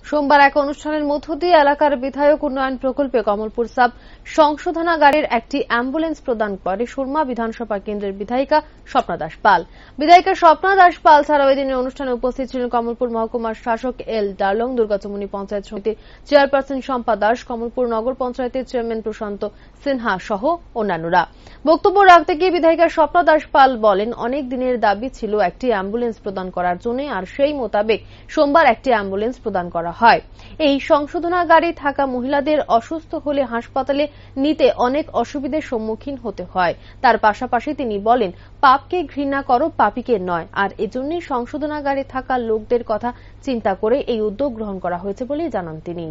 সোমবার এক অনুষ্ঠানের মধ্য দিয়ে এলাকার বিধায়ক উন্নয়ন প্রকল্পে কমলপুর সাব সংশোধনাগারের একটি অ্যাম্বুলেন্স প্রদান করে সুরমা বিধানসভা কেন্দ্রের বিধায়িকা স্বপ্না দাস পাল। বিধায়িকা স্বপ্না দাস পাল ছাড়াও এদিনের অনুষ্ঠানে উপস্থিত ছিলেন কমলপুর মহকুমার শাসক এল ডার্লং, দুর্গাচমনি পঞ্চায়েত সমিতির চেয়ারপারসন শম্পা দাস, কমলপুর নগর পঞ্চায়েতের চেয়ারম্যান প্রশান্ত সিনহা সহ অন্যান্যরা। বক্তব্য রাখতে গিয়ে বিধায়িকা স্বপ্না দাস পাল বলেন, অনেক দিনের দাবি ছিল একটি অ্যাম্বুলেন্স প্রদান করার জন্য, আর সেই মোতাবেক সোমবার একটি অ্যাম্বুলেন্স প্রদান করা হয়। এই সংশোধনাগারে থাকা মহিলাদের অসুস্থ হলে হাসপাতালে নিতে অনেক অসুবিধার সম্মুখীন হতে হয়। তার পাশাপাশি তিনি বলেন, পাপকে ঘৃণা করো, পাপীকে নয়, আর এজন্যই সংশোধনাগারে থাকা লোকদের কথা চিন্তা করে এই উদ্যোগ গ্রহণ করা হয়েছে বলে জানান তিনি।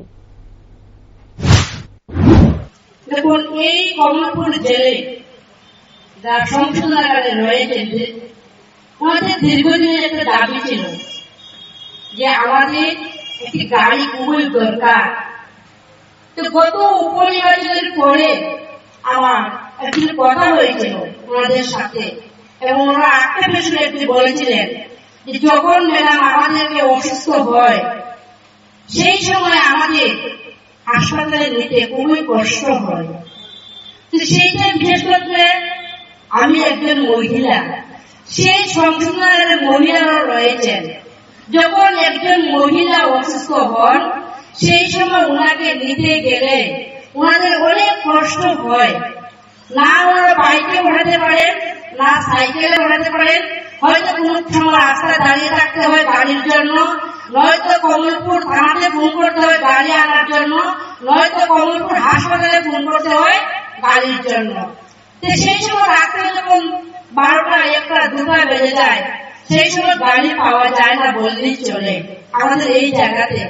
দেখুন, এই কমলপুর জেলে যারা সংশোধনাগারে রয়েছে, আমাদের দীর্ঘদিনের একটা দাবি ছিল যে আমাদের একটি গাড়ি খুবই দরকার। তো গত উপনির্বাচনের পরে আমার একদিন কথা হয়েছিল ওনাদের সাথে, এবং ওনারা একটা বিষয়ে একটি বলেছিলেন যে যখন ম্যাডাম আমাদেরকে অসুস্থ হয় সেই সময় আমাদের হাসপাতালে নিতে খুবই কষ্ট হয়। তো সেইটা বিশেষ করে আমি একজন মহিলা, সেই সংশোধনাগারে মহিলারা রয়েছেন। যখন একজন মহিলা অসুস্থ হন সেই সময় ওনাকে নিতে গেলে ওনাদের অনেক কষ্ট হয়। না ওনারা বাইকে ওঠাতে পারেন, না সাইকেলে ওঠাতে পারেন, হয়তো কোন সময় রাস্তায় দাঁড়িয়ে থাকতে হয় গাড়ির জন্য, নয়তো কমলপুর থানাতে ফোন করতে হয় গাড়ি আনার জন্য, নয়তো কমলপুর হাসপাতালে ফোন করতে হয় গাড়ির জন্য। তো সেই সময় রাত্রে যখন 12টা, 1টা, 2টা বেজে যায় সেই সময় গাড়ি পাওয়া যায় না বললেই চলে আমাদের এই জায়গাতে।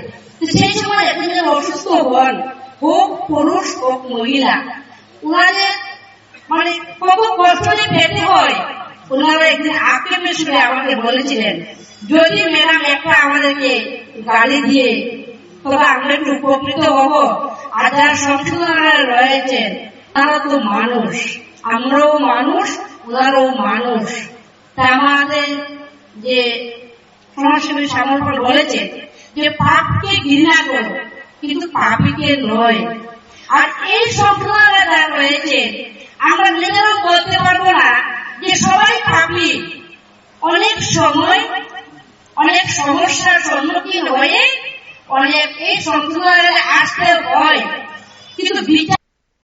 সেই সময় একজন অসুস্থ হন, হোক পুরুষ হোক মহিলা, ওনাদের মানে কত কষ্ট পেতে হয়। ওনারা একদিন আক্ষেপের সুরে আমাকে বলেছিলেন, যদি ম্যাডাম একটা আমাদেরকে গাড়ি দিয়ে তবে আমরা একটু উপকৃত হব। আর যারা সংশোধনাগারে রয়েছেন তারা তো মানুষ, আমরাও মানুষ, ওনারাও মানুষ। তা আমাদের যে সমাজসেবী সামর্পণ বলেছে যে পাপকে ঘৃণা করো কিন্তু পাপীকে নয়। আর এই সংশোধনাগারে যারা রয়েছে আমরা নিজেরাও বলতে পারবো না যে সবাই পাপী। অনেক সময় অনেক সমস্যার সম্মুখীন হয়ে অনেক এই সংশোধনাগারে আসতে হয়, কিন্তু